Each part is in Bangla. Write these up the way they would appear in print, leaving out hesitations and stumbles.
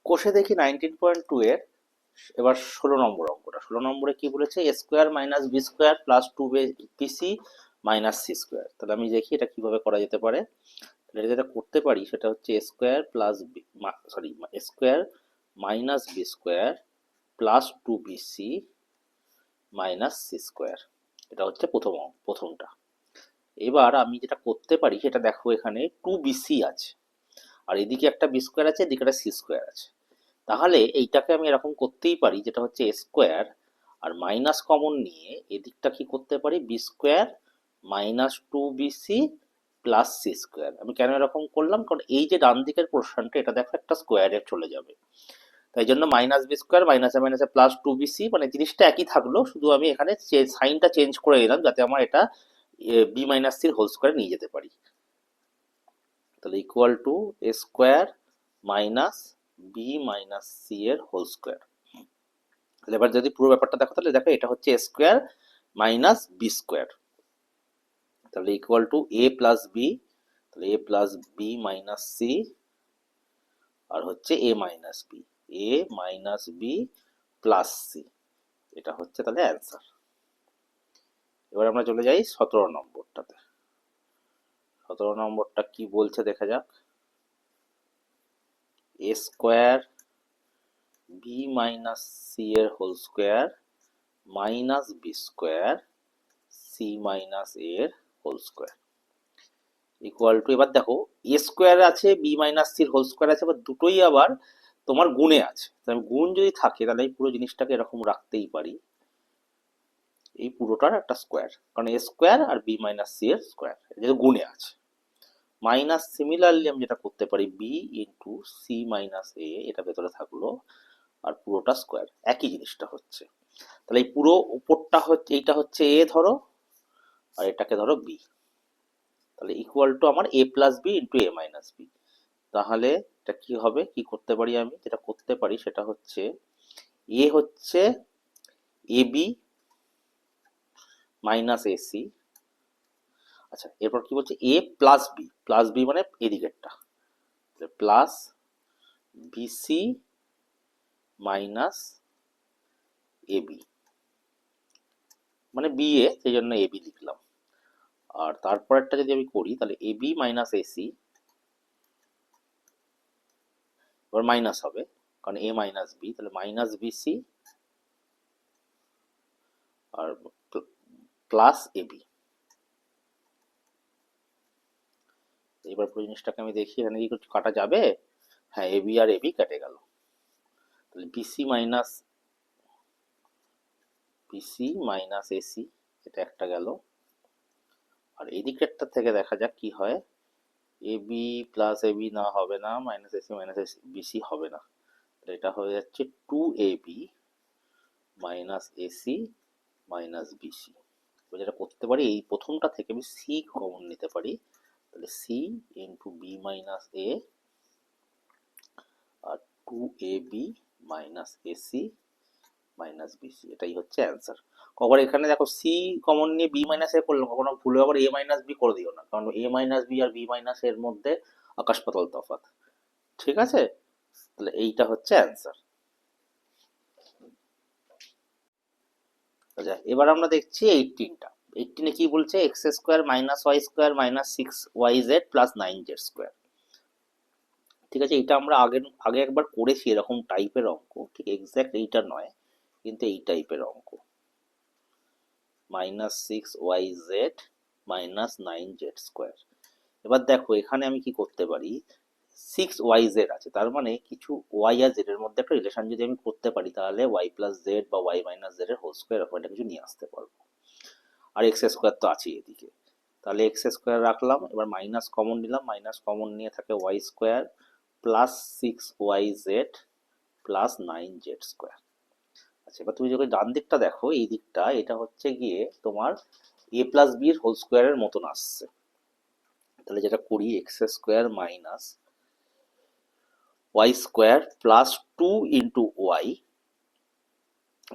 কোষে দেখি 19.2 এর এবার 16 নম্বর অঙ্কটা। 16 নম্বরে কি বলেছে? A square minus B square plus two BC minus C square. তাহলে আমি দেখি এটা কিভাবে করা যেতে পারে। তাহলে এটা যেটা করতে পারি সেটা হচ্ছে A square plus A square minus B square plus two BC minus C square. এটা হচ্ছে প্রথমটা। এবার আমি যেটা করতে পারি সেটা দেখো, এখানে টু বিসি আছে আর এদিকে একটা বি স্কোয়ার আছে, এদিকে একটা সি স্কোয়ার আছে। তাহলে এইটাকে আমি এরকম করতেই পারি, যেটা হচ্ছে এ স্কোয়ার আর মাইনাস কমন নিয়ে এদিকটা কি করতে পারি, B square minus two BC plus C square. আমি কেন এরকম করলাম, কারণ এই যে ডান দিকের পোর্শনটা এটা দেখো একটা স্কোয়ারে চলে যাবে, তাই জন্য মাইনাস বি স্কোয়ার মাইনাসে মাইনাসে প্লাস টু বিসি, মানে জিনিসটা একই থাকলো, শুধু আমি এখানে সাইনটা চেঞ্জ করে দিলাম যাতে আমার এটা বি মাইনাস সির হোল স্কোয়ারে নিয়ে যেতে পারি। তাহলে equal to A square minus B minus C এর হোল স্কোয়ার। তাহলে এবার যদি পুরো ব্যাপারটা দেখো, তাহলে দেখো এটা হচ্ছে A square minus B square, তাহলে equal to A plus B, তাহলে A plus B minus C আর হচ্ছে A minus B, A minus B plus C. এটা হচ্ছে তাহলে অ্যান্সার। এবার আমরা চলে যাই 17 নম্বরটাতে। 17 নম্বরটা কি বলছে দেখা যাক। A square B minus C এর whole square minus B square C minus এর হোল স্কোয়ার ইকুয়াল টু, এবার দেখো এ স্কোয়ার আছে বি মাইনাস সির হোল স্কোয়ার আছে, এবার দুটোই আবার তোমার গুণে আছে। তাহলে গুণ যদি থাকে তাহলে এই পুরো জিনিসটাকে এরকম রাখতেই পারি, এই পুরোটার একটা স্কোয়ার, কারণ এ স্কোয়ার আর বি মাইনাস সি এর স্কোয়ার যেহেতু গুণে আছে। মাইনাস সিমিলারলি আমি যেটা করতে পারি, বি ইন্টু সি মাইনাস এ, এটা ভেতরে থাকলো আর পুরোটা স্কোয়ার, একই জিনিসটা হচ্ছে। তাহলে এই পুরো উপরটা হচ্ছে, এইটা হচ্ছে এ ধরো আর এটাকে ধরো বি, তাহলে ইকুয়াল টু আমার A plus B into A minus B. তাহলে এটা কি হবে, কি করতে পারি, আমি যেটা করতে পারি সেটা হচ্ছে এ হচ্ছে এ বি মাইনাস এ সি। আচ্ছা, এরপর কি বলছে, এ প্লাস বি মানে এদিকেরটা, plus BC minus A B, মানে বি এ, সেই জন্য এ বি লিখলাম। আর তারপরেরটা যদি আমি করি তাহলে এ বি মাইনাস এসি, এবার মাইনাস হবে কারণ এ মাইনাস বি, তাহলে minus BC R plus A B. এবার পুরো জিনিসটাকে আমি দেখি এখানে কি কিছু কাটা যাবে। হ্যাঁ, A B R A B কেটে গেল, তাহলে বিসি মাইনাস এসি, এটা একটা গেল। আর এই দিকেরটা থেকে দেখা যাক কি হয়, A B plus A B না, হবে না, minus AC minus AC BC হবে না, তাহলে এটা হয়ে যাচ্ছে two A B minus AC minus BC. যেটা করতে পারি, এই প্রথমটা থেকে আমি সি কমন নিতে পারি, তাহলে C into B minus A আর two A B minus AC minus BC, এটাই হচ্ছে অ্যান্সার। কখন এখানে দেখো সি কমন নিয়ে বি মাইনাস এ করলাম, কখনো ভুলে আবার এ মাইনাস বি করে দিও না, কারণ এ মাইনাস বি আর বি মাইনাস এর মধ্যে আকাশ পাতাল তফাৎ। ঠিক আছে, তাহলে এইটা হচ্ছে অ্যান্সার। আচ্ছা, এবার আমরা দেখছি 18টা। 18-এ কি বলছে, X square minus Y square minus six Y Z plus nine Z square. ঠিক আছে, এটা আমরা আগে আগে একবার করেছি এরকম টাইপের অঙ্ক, ঠিক এক্স্যাক্ট এইটা নয় কিন্তু এই টাইপের অঙ্ক, minus six Y Z minus nine Z square. এবার দেখো এখানে আমি কি করতে পারি, সিক্স ওয়াই জেড আছে, তার মানে কিছু ওয়াই আর জেড এর মধ্যে একটা রিলেশন যদি আমি করতে পারি, তাহলে ওয়াই প্লাস জেড বা ওয়াই মাইনাস জেড এর হোল স্কোয়ার, এরকম একটা কিছু নিয়ে আসতে পারবো। আর এক্স স্কোয়ার তো আছেই এদিকে, তাহলে এক্স স্কোয়ার রাখলাম, এবার মাইনাস কমন নিলাম, মাইনাস কমন নিয়ে থাকে Y square plus six Y Z plus nine Z square. আচ্ছা, এবার তুমি যখন ডান দিকটা দেখো, এই দিকটা এটা হচ্ছে গিয়ে তোমার এ প্লাস বি এর হোল স্কোয়ারের মতন আসছে। তাহলে যেটা করি, X square minus Y square plus two into Y.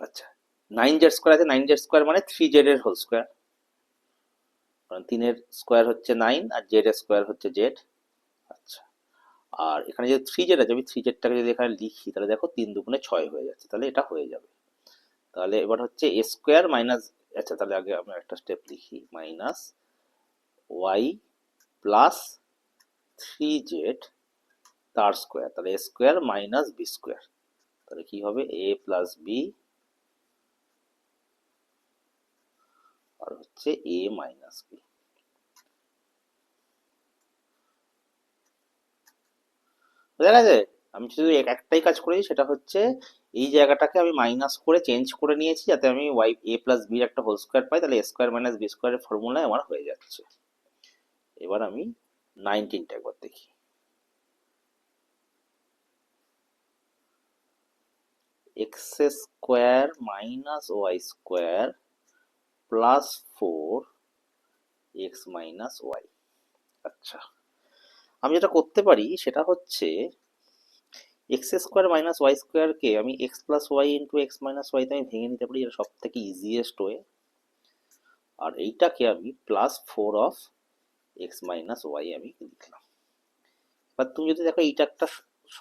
আচ্ছা, নাইন জেড স্কোয়ার আছে, নাইন জেড স্কোয়ার মানে থ্রি জেড এর হোল স্কোয়ার, কারণ তিনের স্কোয়ার হচ্ছে নাইন আর জেড এর স্কোয়ার হচ্ছে জেড। আচ্ছা, আর এখানে যে 3z আছে, আমি 3zটাকে যদি এখানে লিখি তাহলে দেখো 3 দুগুণে 6 হয়ে যাচ্ছে, তাহলে এটা হয়ে যাবে। তাহলে এবার হচ্ছে এ স্কোয়ার মাইনাস, আচ্ছা তাহলে আগে আমরা একটা স্টেপ লিখি, মাইনাস ওয়াই প্লাস 3z তার স্কোয়ার, তাহলে A square minus B square, তাহলে কি হবে এ প্লাস বি আর হচ্ছে এ মাইনাস বি। বোঝা গেছে? আমি শুধু একটাই কাজ করেছি, সেটা হচ্ছে এই জায়গাটাকে আমি মাইনাস করে চেঞ্জ করে নিয়েছি যাতে আমি ওয়াই এ প্লাস বির একটা হোল স্কোয়ার পাই, তাহলে এ স্কোয়ার মাইনাস বি স্কোয়ারের ফর্মুলায় আমার হয়ে যাচ্ছে। এবার আমি 19টা একবার দেখি। X square minus Y square plus 4 X minus Y. আচ্ছা, আমি যেটা করতে পারি সেটা হচ্ছে এক্স স্কোয়ার মাইনাস ওয়াই স্কোয়ারকে আমি X plus Y into X minus ওয়াইতে আমি ভেঙে নিতে পারি, এটা সব থেকে ইজিয়েস্ট ওয়ে। আর এইটাকে আমি প্লাস 4 এক্স মাইনাস ওয়াই আমি লিখলাম। এবার তুমি যদি দেখো এইটা একটা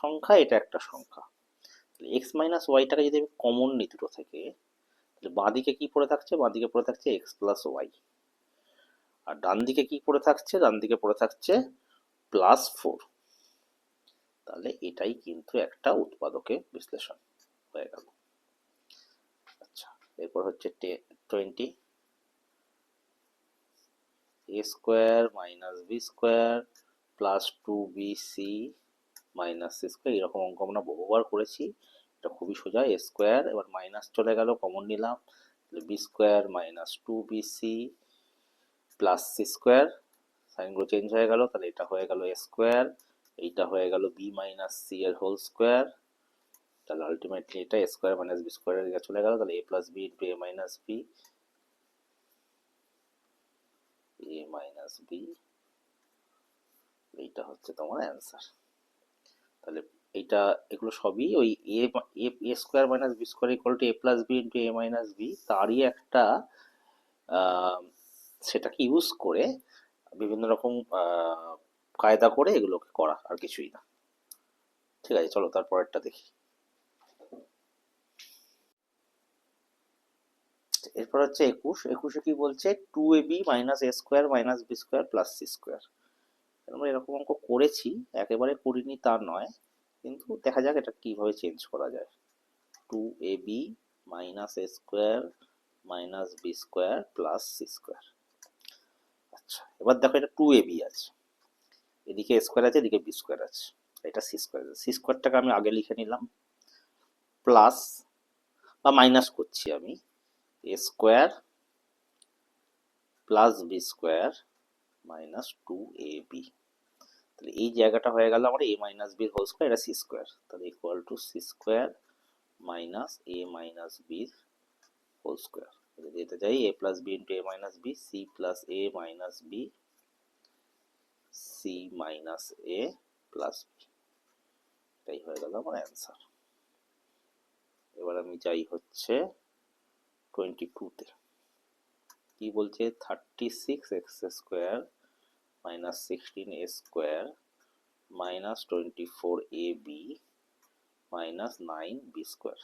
সংখ্যা, এটা একটা সংখ্যা, এক্স মাইনাস ওয়াইটাকে যদি আমি কমন নিই দুটো থেকে, তাহলে বাঁ দিকে কি পড়ে থাকছে, বাঁ দিকে পড়ে থাকছে এক্স প্লাস ওয়াই, আর ডান দিকে কি পড়ে থাকছে, ডান দিকে পড়ে থাকছে +4। তাহলে এটাই কিন্তু একটা উৎপাদকের বিশ্লেষণ হয়ে গেল। আচ্ছা, এরপর হচ্ছে 20 A square minus B square plus 2bc minus C square, এরকম অঙ্ক আমরা বহুবার করেছি, এটা খুবই সোজা। এ স্কোয়ার এবার মাইনাস চলে গেল, কমন নিলাম, তাহলে B square minus 2bc plus C square, সাইনগুলো চেঞ্জ হয়ে গেল, তাহলে এটা হয়ে গেল এ স্কোয়ার, এইটা হয়ে গেল বি মাইনাস সি এর হোল স্কোয়ার, তাহলে আলটিমেটলি এটা এ স্কোয়ার মাইনাস বি স্কোয়ারের দিকে চলে গেল, তাহলে A plus B into A minus B, A minus B, এইটা হচ্ছে তোমার অ্যান্সার। তাহলে এইটা, এগুলো সবই ওই A A square minus B square equal to A plus B into A minus B, তারই একটা সেটাকে ইউজ করে বিভিন্ন রকম কায়দা করে এগুলোকে করা, আর কিছুই না। ঠিক আছে, চলো তারপরেরটা দেখি। এরপর হচ্ছে 21 কি বলছে, 2ab minus A square minus B square plus C square. আমরা এরকম অঙ্ক করেছি, একেবারে করিনি তা নয়, কিন্তু দেখা যাক এটা কিভাবে চেঞ্জ করা যায়। 2ab minus A square minus B square plus C square. আচ্ছা, এবার দেখো এটা 2ab আছে, এদিকে এ স্কোয়ার আছে, এদিকে বি স্কোয়ার আছে, এটা সি স্কোয়ার আছে। সি স্কোয়ারটাকে আমি আগে লিখে নিলাম, প্লাস বা মাইনাস করছি আমি, A square plus B square minus 2ab, তাহলে এই জায়গাটা হয়ে গেল আমার এ মাইনাস বির হোল স্কোয়ার, এটা সি স্কোয়ার, তাহলে equal to C square minus A minus বির হোল স্কোয়ার। যদি এটা যাই A plus B into A minus B, C plus A minus B, C minus A plus B, এটাই হয়ে গেল আমার অ্যান্সার। এবার আমি যাই হচ্ছে 22তে, কি বলছে, 36 X square minus 16 A square minus 24ab minus 9b square.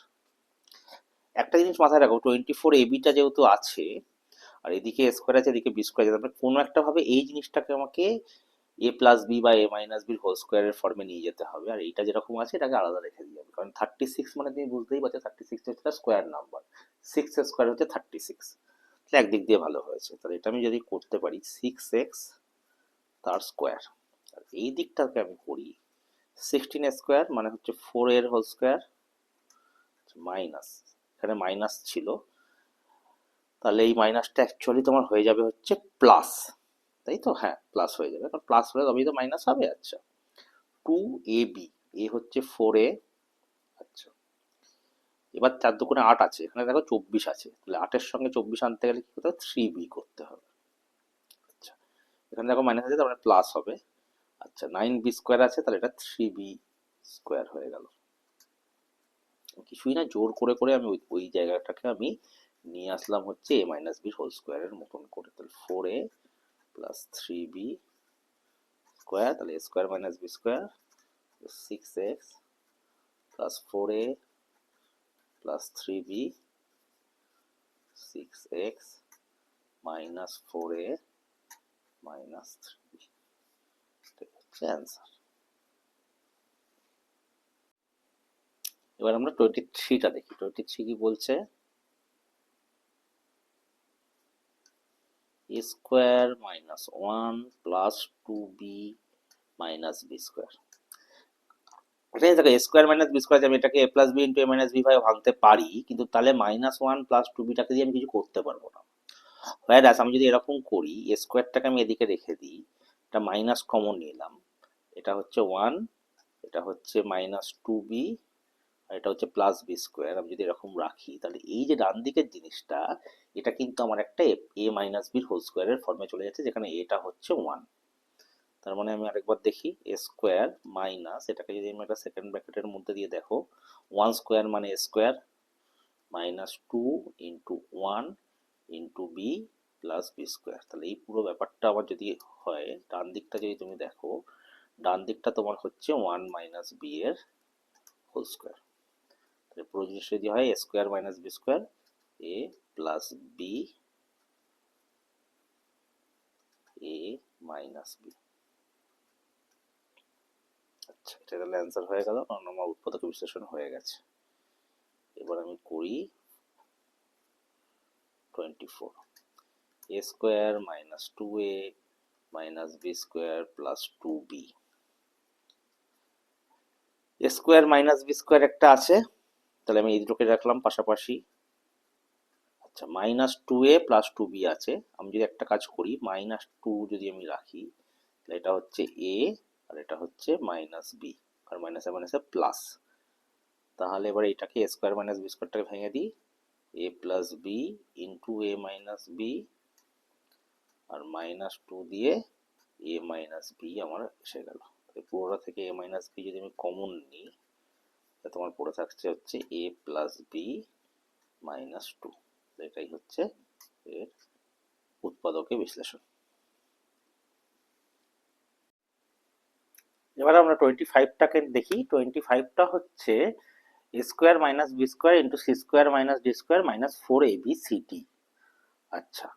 একটা জিনিস মাথায় রাখো, 24abটা যেহেতু আছে আর এদিকে স্কোয়ার আছে, এদিকে বি স্কোয়ার আছে, তারপরে কোনো একটা ভাবে এই জিনিসটাকে আমাকে এ প্লাস বি বা এ মাইনাস বির হোল স্কোয়ারের ফর্মে নিয়ে যেতে হবে, আর এইটা যেরকম আছে এটাকে আলাদা রেখে দিতে হবে, কারণ 36 মানে তুমি বুঝতেই পারছো 36 হচ্ছে স্কোয়ার নাম্বার, 6 স্কোয়ার হচ্ছে 36, তাহলে একদিক দিয়ে ভালো হয়েছে। তাহলে এটা আমি যদি করতে পারি 6x তার স্কোয়ার, আর এই দিকটাকে আমি করি 16 স্কোয়ার মানে হচ্ছে 4 এর হোল স্কোয়ার মাইনাস, এখানে মাইনাস ছিল, তাহলে এই মাইনাসটা অ্যাকচুয়ালি তোমার হয়ে যাবে হচ্ছে প্লাস, তাই তো? হ্যাঁ, প্লাস হয়ে যাবে, কারণ প্লাস হলে তবেই তো মাইনাস হবে। আচ্ছা, 2ab, এ হচ্ছে 4a, আচ্ছা এবার 4 দুগুণে 8 আছে, এখানে দেখো 24 আছে, তাহলে 8-এর সঙ্গে 24 আনতে গেলে কি করতে হবে, 3b করতে হবে। আচ্ছা, এখানে দেখো মাইনাস আছে, তার মানে প্লাস হবে। আচ্ছা, 9b স্কোয়ার আছে, তাহলে এটা 3b স্কোয়ার হয়ে গেল। কিছুই না, জোর করে করে আমি ওই জায়গাটাকে আমি নিয়ে আসলাম হচ্ছে এ মাইনাস বির হোল স্কোয়ারের মতন করে, তাহলে 4a প্লাস 3b স্কোয়ার, তাহলে A square minus B square 6x plus 4a plus 3b 6x minus 4a minus 3b, এটা হচ্ছে অ্যান্সার। এবার আমরা 23টা দেখি। 23 কি বলছে? a square minus 1 plus 2b minus b square. এখানে দেখো a square minus b square, আমি এটাকে a plus b into a minus b ভাবে ভাঙতে পারি, কিন্তু তাহলে মাইনাস 1 প্লাস 2b টাকে দিয়ে আমি কিছু করতে পারবো না। হোয়ারাস আমি যদি এরকম করি, a স্কোয়ারটাকে আমি এদিকে রেখে দিই, এটা মাইনাস কমন নিলাম, এটা হচ্ছে 1, এটা হচ্ছে মাইনাস 2b, আর এটা হচ্ছে প্লাস বি স্কোয়ার। আমি যদি এরকম রাখি, তাহলে এই যে ডান দিকের জিনিসটা, এটা কিন্তু আমার একটা এ মাইনাস বির হোল স্কোয়ারের ফর্মে চলে যাচ্ছে, যেখানে এটা হচ্ছে 1। তার মানে আমি আরেকবার দেখি, এ স্কোয়ার মাইনাস, এটাকে যদি আমি একটা সেকেন্ড ব্র্যাকেটের মধ্যে দিয়ে দেখো, 1 স্কোয়ার মানে A square minus 2 into 1 into B plus B square. তাহলে এই পুরো ব্যাপারটা আবার যদি হয়, ডান দিকটা যদি তুমি দেখো, ডান দিকটা তোমার হচ্ছে 1 মাইনাস বি এর হোল স্কোয়ার। পুরো জিনিস যদি হয় এ square minus B square, A plus B A minus B. আচ্ছা, এটা তাহলে অ্যান্সার হয়ে গেল, কারণ আমার উৎপাদক বিশ্লেষণ হয়ে গেছে। এবার আমি করি 24, A square minus 2a minus B square plus 2b। A square minus B square একটা আছে, তাহলে আমি এই দুটোকে রাখলাম পাশাপাশি। আচ্ছা, মাইনাস 2a প্লাস 2b আছে। আমি যদি একটা কাজ করি, মাইনাস 2 যদি আমি রাখি, তাহলে এটা হচ্ছে a আর এটা হচ্ছে মাইনাস বি, আর মাইনাসে মাইনাসে প্লাস। তাহলে এবার এটাকে এ স্কোয়ার মাইনাস বি স্কোয়ারটাকে ভেঙে দিই, এ plus B into A minus B, R minus 2 দিয়ে এ মাইনাস বি আমার এসে গেল। পুরোটা থেকে এ মাইনাস বি যদি আমি কমন নিই, তোমার পড়ে থাকছে হচ্ছে এ প্লাস বি মাইনাস 2। এটাই হচ্ছে এর উৎপাদকের বিশ্লেষণ। এবার আমরা 25টাকে দেখি। 25টা হচ্ছে A square minus B square into C square minus D square minus 4abcd। আচ্ছা,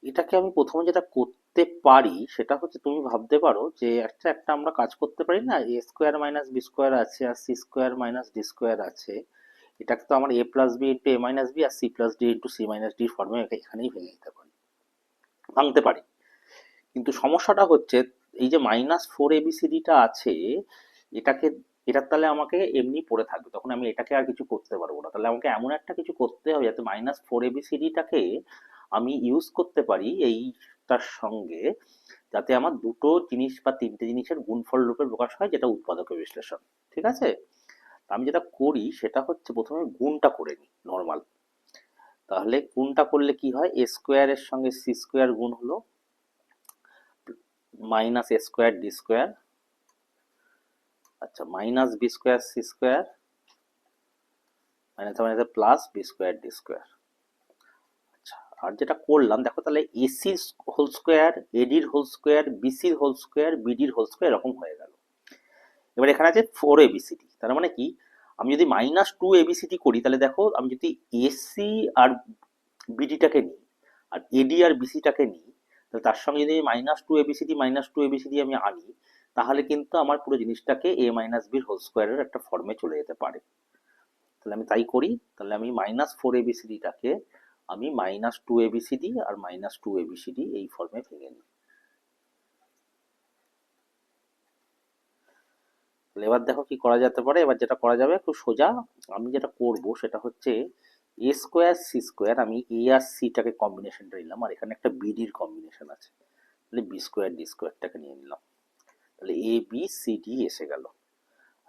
এটাকে আমি প্রথমে যেটা করতে পারি সেটা হচ্ছে, তুমি ভাবতে পারো যে একটা আমরা কাজ করতে পারি না, A square minus B square আছে আর C square minus D square আছে, এটাকে তো আমার A plus B into A minus B আর C plus D into C minus D ফর্মে এখানেই ভেঙে দিতে পারি, ভাঙতে পারি। কিন্তু সমস্যাটা হচ্ছে, এই যে মাইনাস 4abcdটা আছে, এটাকে, এটা তাহলে আমাকে এমনি পড়ে থাকবে, তখন আমি এটাকে আর কিছু করতে পারবো না। তাহলে আমাকে এমন একটা কিছু করতে হবে যাতে মাইনাস 4abcdটাকে আমি ইউজ করতে পারি এইটার সঙ্গে, যাতে আমার দুটো জিনিস বা তিনটে জিনিসের গুণফল রূপে প্রকাশ হয়, যেটা উৎপাদকের বিশ্লেষণ। ঠিক আছে? আমি যেটা করি সেটা হচ্ছে, প্রথমে গুণটা করে নিই নর্মাল। তাহলে গুণটা করলে কি হয়, এ স্কোয়ারের সঙ্গে সি স্কোয়ার গুণ হলো, minus A square D square, আচ্ছা minus B square C square minus minus plus B square D square. আচ্ছা, আর যেটা করলাম দেখো, তাহলে এসির হোল স্কোয়ার, এডির হোল স্কোয়ার, বিসির হোল স্কোয়ার, বিডির হোল স্কোয়ার এরকম হয়ে গেল। এবার এখানে আছে 4abcd, তার মানে কি, আমি যদি মাইনাস 2abcd করি, তাহলে দেখো আমি যদি এসি আর বিডিটাকে নিই আর এডি আর বিসিটাকে নিই, তাহলে তার সঙ্গে যদি মাইনাস 2abcd আমি আনি, তাহলে কিন্তু আমার পুরো জিনিসটাকে এ মাইনাস বির হোল স্কোয়ারের একটা ফর্মে চলে যেতে পারে। তাহলে আমি তাই করি, তাহলে আমি মাইনাস 4abcdটাকে আমি মাইনাস 2abcd আর মাইনাস 2abcd এই ফর্মে ভেঙে নিই। এবার দেখো কি করা যেতে পারে। এবার যেটা করা যাবে খুব সোজা, আমি যেটা করব সেটা হচ্ছে, এ স্কোয়ার সি স্কোয়ার, আমি এ আর সিটাকে কম্বিনেশনটা নিলাম, আর এখানে একটা বিডির কম্বিনেশন আছে, তাহলে বি স্কোয়ার ডি স্কোয়ারটাকে নিয়ে নিলাম, তাহলে এ বি সি ডি এসে গেল।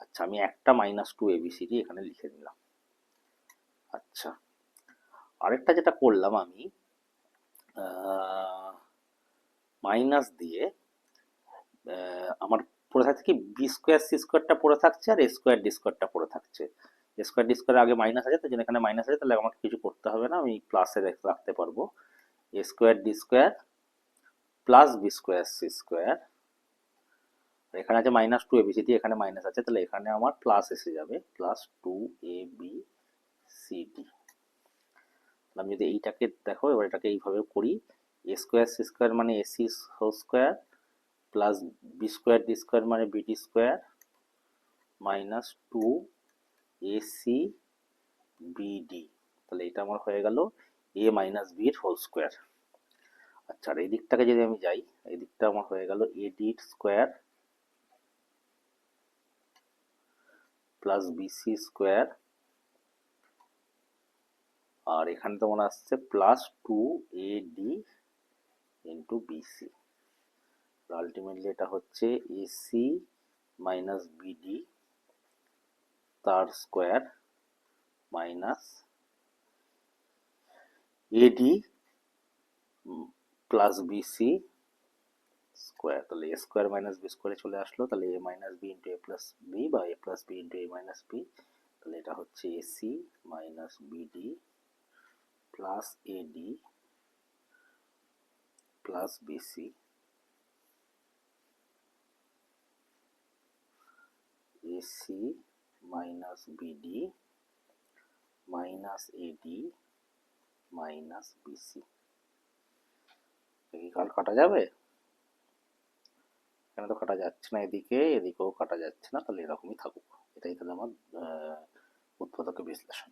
আচ্ছা, আমি একটা মাইনাস 2abcd এখানে লিখে নিলাম। আচ্ছা, আরেকটা যেটা করলাম আমি, মাইনাস দিয়ে আমার পড়ে থাকছে কি, বি স্কোয়ার সি স্কোয়ারটা পড়ে থাকছে আর এ স্কোয়ার ডি স্কোয়ারটা পড়ে থাকছে। এ স্কোয়ার ডি স্কোয়ার আগে মাইনাস আছে, তো যেন এখানে মাইনাস আছে, তাহলে আমাকে কিছু করতে হবে না, আমি প্লাসে রাখতে পারবো। A square D square plus B square C square এখানে আছে মাইনাস টু এবিসি দিয়ে, এখানে মাইনাস আছে, তাহলে এখানে আমার প্লাস এসে যাবে, plus two A B C D. আমি যদি এইটাকে দেখো, এবার এটাকে এইভাবে করি, এ স্কোয়ার সি স্কোয়ার মানে AC whole square plus B square D square মানে BD square minus two AC BD. তাহলে এটা আমার হয়ে গেল এ মাইনাস বি এর হোল স্কোয়ার। আচ্ছা, আর এই দিকটাকে যদি আমি যাই, এই দিকটা আমার হয়ে গেল A D square plus BC square, আর এখানে তোমার আসছে plus two A D into BC. Ultimately এটা হচ্ছে এসি মাইনাস বিডি তার square minus AD plus BC square. তাহলে এ স্কোয়ার মাইনাস বি স্কোয়ারে চলে আসলো, তাহলে A minus B into A plus B বা A plus B into A minus B. তাহলে এটা হচ্ছে AC minus BD plus AD plus BC AC minus BD minus AD minus BC. কাল কাটা যাবে? এখানে তো কাটা যাচ্ছে না, এদিকে এদিকেও কাটা যাচ্ছে না, তাহলে এরকমই থাকুক। এটাই তাহলে আমার উৎপাদক বিশ্লেষণ।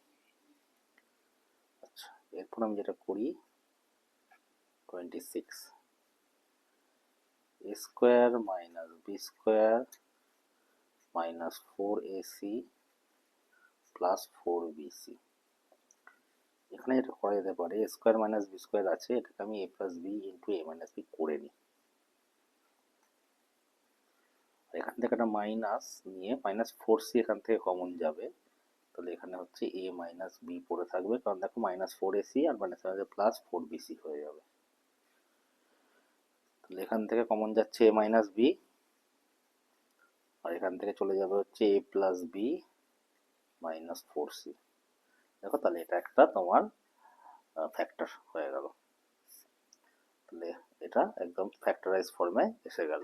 আচ্ছা, এরপর আমি যেটা করি 26 a square minus B square minus 4ac plus 4bc। এখানে এটা করা যেতে পারে, A square minus B square আছে, এটাকে আমি A plus B into A minus B করে নিই। এখান থেকে একটা মাইনাস নিয়ে মাইনাস 4c এখান থেকে কমন যাবে, তাহলে এখানে হচ্ছে এ মাইনাস বি পড়ে থাকবে, কারণ দেখো মাইনাস 4ac আর মাইনাস প্লাস 4bc হয়ে যাবে। তাহলে এখান থেকে কমন যাচ্ছে এ মাইনাস বি, আর এখান থেকে চলে যাবে হচ্ছে A plus B minus 4c। দেখো, তাহলে এটা একটা তোমার ফ্যাক্টর হয়ে গেল। তাহলে এটা একদম ফ্যাক্টরাইজ ফর্মে এসে গেল।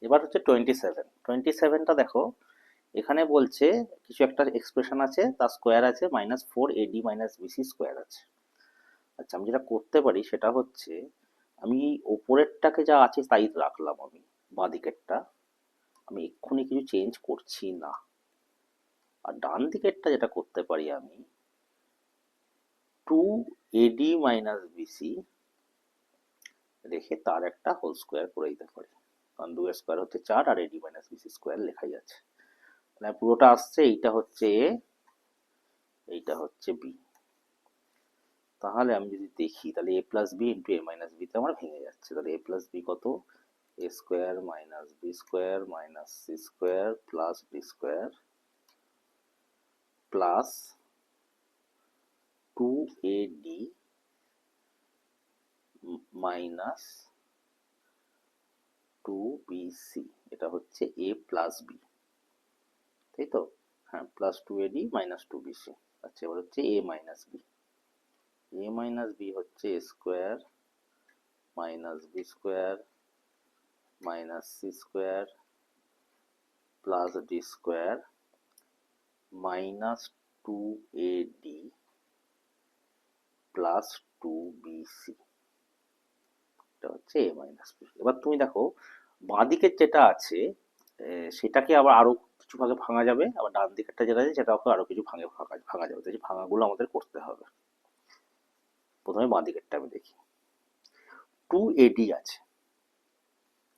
এবার হচ্ছে 27টা দেখো, এখানে বলছে কিছু একটা এক্সপ্রেশন আছে, তার স্কোয়ার আছে minus 4ad minus BC square আছে। আচ্ছা, আমি যেটা করতে পারি সেটা হচ্ছে, আমি ওপরেরটাকে যা আছে তাই রাখলাম, আমি বাঁ দিকেরটা আমি এক্ষুনি কিছু চেঞ্জ করছি না। আর ডান দিকেরটা যেটা করতে পারি, আমি 2ad মাইনাস বিসি রেখে তার একটা হোল স্কোয়ার করে দিতে পারি, কারণ 2 স্কোয়ার হচ্ছে 4 আর ad মাইনাস বিসি স্কোয়ার লেখাই আছে। মানে পুরোটা আসছে, এইটা হচ্ছে এ, এইটা হচ্ছে বি। তাহলে আমি যদি দেখি, তাহলে A plus B into A minus বিতে আমার ভেঙে যাচ্ছে। তাহলে এ প্লাস বি কত, A square minus B square minus C square plus D square plus 2ad minus 2bc। এটা হচ্ছে এ প্লাস বি, তাই তো? হ্যাঁ, প্লাস 2ad মাইনাস 2bc। আচ্ছা, এবার হচ্ছে A minus B. A minus B হচ্ছে A square minus B square minus C square plus D square minus 2ad plus 2bc। এটা হচ্ছে এ মাইনাস বি। এবার তুমি দেখো, বাঁদিকের যেটা আছে সেটাকে আবার আরো কিছু ভাগে ভাঙা যাবে, আবার ডান দিকেরটা যেটা আছে সেটাকে আরো কিছু ভাগে ভাঙা যাবে। তো এই ভাঙাগুলো আমাদের করতে হবে। প্রথমে বাঁ দিকেরটা আমি দেখি, 2ad আছে,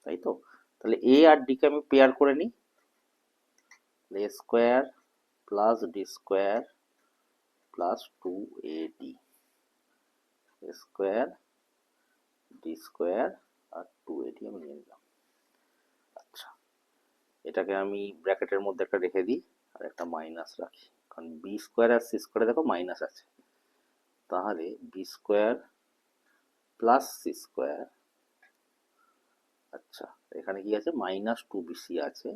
তাই তো? তাহলে এ আর ডি কে আমি পেয়ার করে নিই, A square plus D square plus 2ad square D square আর 2ad আমি নিয়ে নিলাম। আচ্ছা, এটাকে আমি ব্র্যাকেটের মধ্যে একটা রেখে দিই আর একটা মাইনাস রাখি, কারণ বি স্কোয়ার আর সি স্কোয়ারে দেখো মাইনাস আছে। তাহলে B square plus C square, আচ্ছা এখানে কি আছে, মাইনাস 2bc আছে,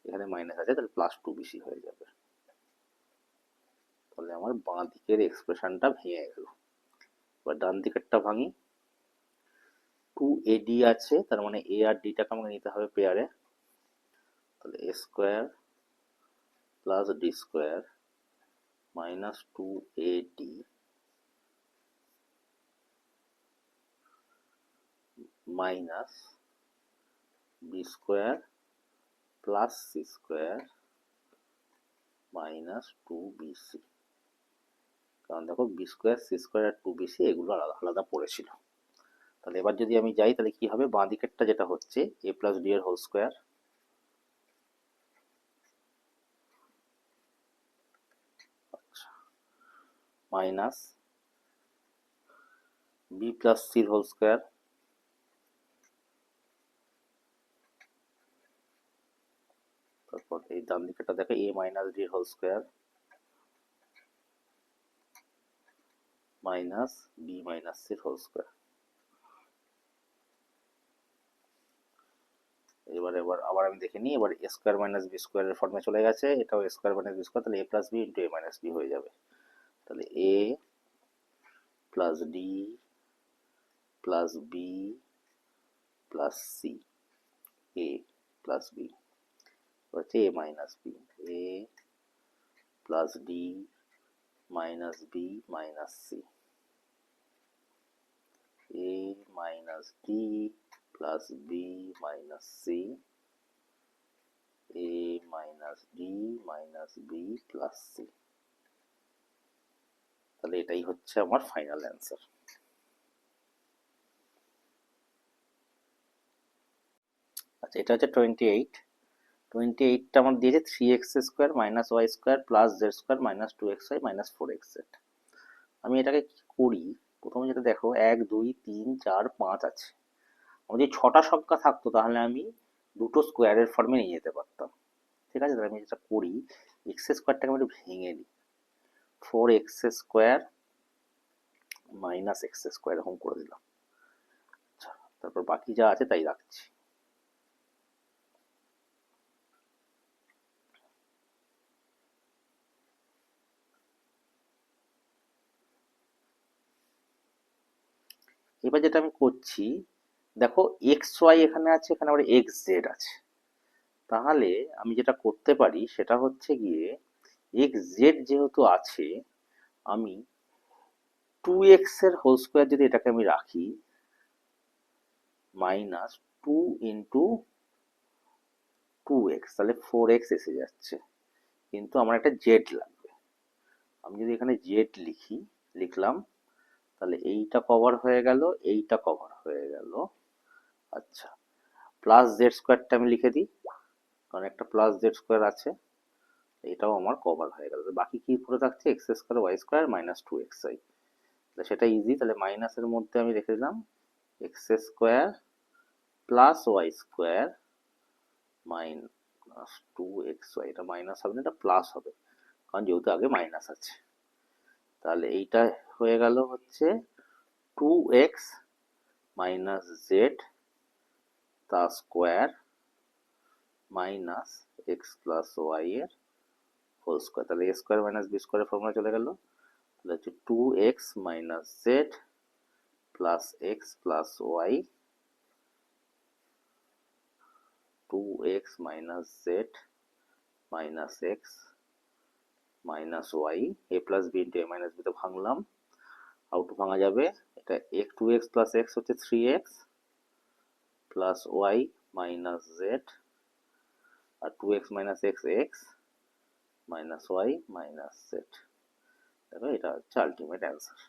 এখানে মাইনাস আছে, তাহলে প্লাস 2bc হয়ে যাবে। তাহলে আমার বাঁ দিকের এক্সপ্রেশনটা ভেঙে গেল। এবার ডান দিকেরটা ভাঙি, 2AD আছে, তার মানে এ আর ডিটাকে আমাকে নিতে হবে পেয়ারে, তাহলে A square plus D square minus 2AD minus B square plus C square minus 2BC। কারণ দেখো বি স্কোয়ার সি স্কোয়ার আর 2BC এগুলো আলাদা আলাদা পড়েছিল। তাহলে এবার যদি আমি যাই তাহলে কি হবে, বাঁ দিকেরটা যেটা হচ্ছে এ প্লাস ডি এর whole square minus B plus সির হোল স্কোয়ার তারপর এই ডান দিকেরটা দেখো এ মাইনাস ডি এর whole square minus B minus সির হোল স্কোয়ার। এবার আবার আমি দেখে নিই, এবার এ স্কোয়ার মাইনাস বি স্কোয়ারের ফর্মে চলে গেছে, এটাও A square minus B square, তাহলে A plus B into A minus B হয়ে যাবে। তাহলে A plus D plus B plus C, A plus B হচ্ছে A minus B, A plus D minus B minus C, A minus D plus B minus C, A minus D minus B plus C. তাহলে এটাই হচ্ছে আমার ফাইনাল অ্যান্সার। আচ্ছা, এটা হচ্ছে 28টা আমার দিয়েছে 3x square minus Y square plus Z square minus 2xy minus 4xz। আমি এটাকে কি করি, প্রথমে যেটা দেখো 1 2 3 4 5 আছে, আমার যদি 6টা সংখ্যা থাকতো তাহলে আমি দুটো স্কোয়ারের ফর্মে নিয়ে যেতে পারতাম। ঠিক আছে, তাহলে আমি যেটা করি এক্স স্কোয়ারটাকে আমি একটু ভেঙে নিই, 4x square minus x square এরকম করে দিলাম। আচ্ছা, তারপর বাকি যা আছে তাই রাখছি। এবার যেটা আমি করছি দেখো এক্স ওয়াই এখানে আছে, এখানে আবার এক্স জেড আছে, তাহলে আমি যেটা করতে পারি সেটা হচ্ছে গিয়ে এক্স জেড যেহেতু আছে, আমি 2x এর হোল স্কোয়ার যদি এটাকে আমি রাখি মাইনাস 2 ইন্টু 2x, তাহলে 4x এসে যাচ্ছে, কিন্তু আমার একটা জেড লাগবে। আমি যদি এখানে জেড লিখলাম তাহলে এইটা কভার হয়ে গেল, এইটা কভার হয়ে গেল। আচ্ছা, প্লাস জেড স্কোয়ারটা আমি লিখে দিই, কারণ একটা প্লাস জেড স্কোয়ার আছে, এটাও আমার কভার হয়ে গেল। বাকি কি পড়ে থাকছে, X square Y square minus 2xy, তাহলে সেটা ইজি। তাহলে মাইনাসের মধ্যে আমি রেখে দিলাম X square plus Y square minus 2xy, এটা মাইনাস হবে না, এটা প্লাস হবে, কারণ যেহেতু আগে মাইনাস আছে। তাহলে এইটা হয়ে গেল হচ্ছে 2x মাইনাস জেড তা square minus X plus Y এর হোল স্কোয়ার। তাহলে এ স্কোয়ার মাইনাস বি স্কোয়ারের ফর্মুলা চলে গেল, তাহলে হচ্ছে 2x minus Z plus X plus Y, 2x minus Z minus X minus Y, A plus B into A minus বিতে ভাঙলাম, আউট ভাঙা যাবে, এটা 2x প্লাস এক্স হচ্ছে 3x plus Y minus Z, আর 2x minus X X minus Y minus Z. দেখো এটা হচ্ছে আলটিমেট অ্যান্সার।